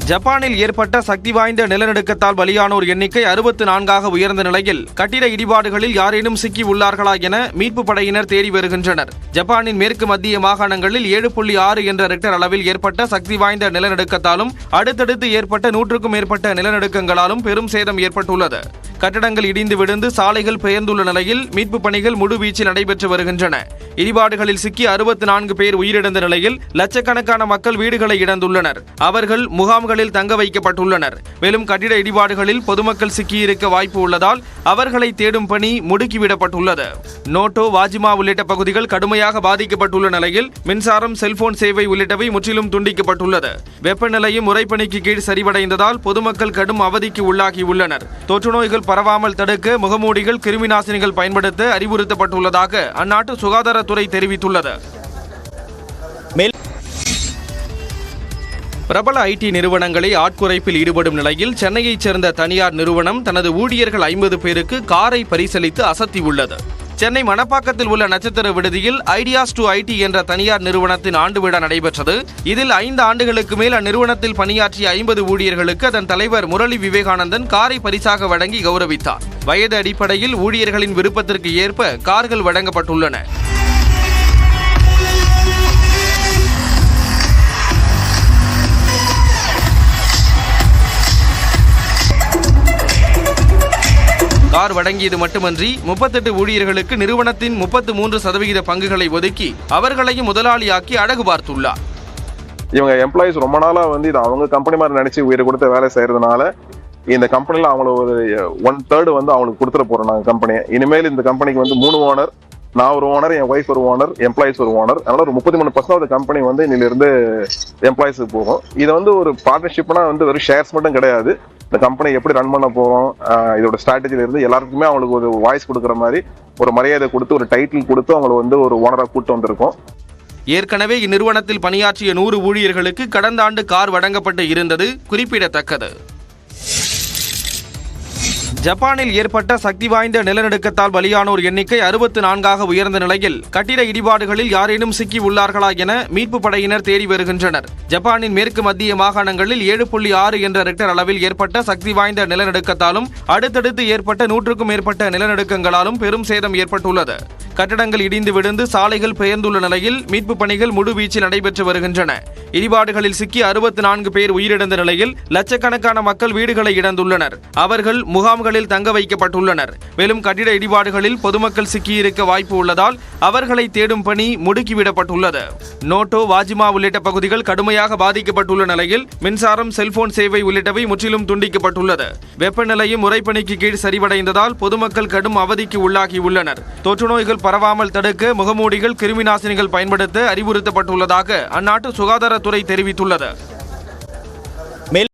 ஜப்பானில் ஏற்பட்ட சக்தி வாய்ந்த நிலநடுக்கத்தால் பலியானோர் எண்ணிக்கை 64ஆக உயர்ந்த நிலையில் கட்டிட இடிபாடுகளில் யாரேனும் சிக்கி உள்ளார்களா என மீட்பு படையினர் தேடி வருகின்றனர். ஜப்பானின் மேற்கு மத்திய மாகாணங்களில் 7.6 என்ற ரெக்டர் அளவில் ஏற்பட்ட சக்தி வாய்ந்த நிலநடுக்கத்தாலும் அடுத்தடுத்து ஏற்பட்ட 100க்கும் மேற்பட்ட நிலநடுக்கங்களாலும் பெரும் சேதம் ஏற்பட்டுள்ளது. கட்டடங்கள் இடிந்து விழுந்து சாலைகள் பெயர்ந்துள்ள நிலையில் மீட்பு பணிகள் முழுவீச்சில் நடைபெற்று வருகின்றன. இடிபாடுகளில் சிக்கி 64 பேர் உயிரிழந்த நிலையில் லட்சக்கணக்கான மக்கள் வீடுகளை இழந்துள்ளனர். அவர்கள் முகாம்களில் தங்க வைக்கப்பட்டுள்ளனர். மேலும் கட்டிட இடிபாடுகளில் பொதுமக்கள் சிக்கியிருக்க வாய்ப்பு உள்ளதால் அவர்களை தேடும் பணி முடுக்கிவிடப்பட்டுள்ளது. நோட்டோ, வாஜிமா உள்ளிட்ட பகுதிகள் கடுமையாக பாதிக்கப்பட்டுள்ள நிலையில் மின்சாரம், செல்போன் சேவை உள்ளிட்டவை முற்றிலும் துண்டிக்கப்பட்டுள்ளது. வெப்பநிலையும் முறைப்பணிக்கு கீழ் சரிவடைந்ததால் பொதுமக்கள் கடும் அவதிக்கு உள்ளாகியுள்ளனர். தொற்று நோய்கள் பரவாமல் தடுக்க முகமூடிகள், கிருமிநாசினிகள் பயன்படுத்த அறிவுறுத்தப்பட்டுள்ளதாக அந்நாட்டு சுகாதாரத்துறை தெரிவித்துள்ளது. பிரபல ஐடி நிறுவனங்களை ஆட்குறைப்பில் ஈடுபடும் நிலையில் சென்னையைச் சேர்ந்த தனியார் நிறுவனம் தனது ஊழியர்கள் 50 பேருக்கு காரை பரிசளித்து அசத்தியுள்ளது. சென்னை மணப்பாக்கத்தில் உள்ள நட்சத்திர விடுதியில் ஐடியாஸ் டு ஐடி என்ற தனியார் நிறுவனத்தின் ஆண்டு விழா நடைபெற்றது. இதில் 5 ஆண்டுகளுக்கு மேல் அந்நிறுவனத்தில் பணியாற்றிய 50 ஊழியர்களுக்கு அதன் தலைவர் முரளி விவேகானந்தன் காரை பரிசாக வழங்கி கௌரவித்தார். வயது அடிப்படையில் ஊழியர்களின் விருப்பத்திற்கு ஏற்ப கார்கள் வழங்கப்பட்டுள்ளன. கார் வழங்கியது மட்டுமன்றி 38 ஊழியர்களுக்கு நிறுவனத்தின் 33% பங்குகளை ஒதுக்கி அவர்களையும் முதலாளியாக்கி அழகு பார்த்துள்ளார். இவங்க எம்ப்ளாயிஸ் ரொம்ப நாளா இது அவங்க கம்பெனி மாதிரி நினைச்சு உயிரை கொடுத்த வேலை செய்யறதுனால இந்த கம்பெனில அவங்கள ஒரு 1/3 அவங்களுக்கு கொடுத்துட போறோம் நாங்க கம்பெனியை. இனிமேல் இந்த கம்பெனிக்கு 3 ஓனர், நான் ஒரு ஓனர், என் ஒய்ஃப் ஒரு ஓனர், எம்ப்ளாயிஸ் ஒரு ஓனர். அதனால ஒரு 33% கம்பெனி இன்னிலிருந்து எம்ப்ளாயிஸுக்கு போகும். இது ஒரு பார்ட்னர்ஷிப்னா வெறும் ஷேர்ஸ் மட்டும் கிடையாது. இந்த கம்பெனி எப்படி ரன் பண்ண போறோம், இதோட ஸ்ட்ராட்டஜில இருந்து எல்லாருக்குமே அவங்களுக்கு ஒரு வாய்ஸ் கொடுக்குற மாதிரி ஒரு மரியாதை கொடுத்து ஒரு டைட்டில் கொடுத்து அவங்களை ஒரு ஓனரா கூட்டு வந்திருக்கோம். ஏற்கனவே இந்நிறுவனத்தில் பணியாற்றிய 100 ஊழியர்களுக்கு கடந்த ஆண்டு கார் வழங்கப்பட்டு இருந்தது குறிப்பிடத்தக்கது. ஜப்பானில் ஏற்பட்ட சக்தி வாய்ந்த நிலநடுக்கத்தால் பலியானோர் எண்ணிக்கை 64ஆக உயர்ந்த நிலையில் கட்டிட இடிபாடுகளில் யாரேனும் சிக்கி உள்ளார்களா என மீட்பு படையினர் தேடி வருகின்றனர். ஜப்பானின் மேற்கு மத்திய மாகாணங்களில் 7.6 என்ற ரெக்டர் அளவில் ஏற்பட்ட சக்தி வாய்ந்த நிலநடுக்கத்தாலும் அடுத்தடுத்து ஏற்பட்ட 100க்கும் மேற்பட்ட நிலநடுக்கங்களாலும் பெரும் சேதம் ஏற்பட்டுள்ளது. கட்டடங்கள் இடிந்து விழுந்து சாலைகள் பெயர்ந்துள்ள நிலையில் மீட்பு பணிகள் முழுவீச்சில் நடைபெற்று வருகின்றன. இடிபாடுகளில் சிக்கி 64 பேர் உயிரிழந்த நிலையில் லட்சக்கணக்கான மக்கள் வீடுகளை இழந்துள்ளனர். அவர்கள் முகாம்களில் தங்க வைக்கப்பட்டுள்ளனர். மேலும் கட்டிட இடிபாடுகளில் பொதுமக்கள் சிக்கியிருக்க வாய்ப்பு உள்ளதால் அவர்களை தேடும் பணி முடுக்கிவிடப்பட்டுள்ளது. நோட்டோ, வாஜிமா உள்ளிட்ட பகுதிகள் கடுமையாக பாதிக்கப்பட்டுள்ள நிலையில் மின்சாரம், செல்போன் சேவை உள்ளிட்டவை முற்றிலும் துண்டிக்கப்பட்டுள்ளது. வெப்பநிலையும் முறைப்பணிக்கு கீழ் சரிவடைந்ததால் பொதுமக்கள் கடும் அவதிக்கு உள்ளாகியுள்ளனர். தொற்று நோய்கள் பரவாமல் தடுக்க முகமூடிகள், கிருமிநாசினிகள் பயன்படுத்த அறிவுறுத்தப்பட்டுள்ளதாக அந்நாட்டு சுகாதாரத்துறை தெரிவித்துள்ளது.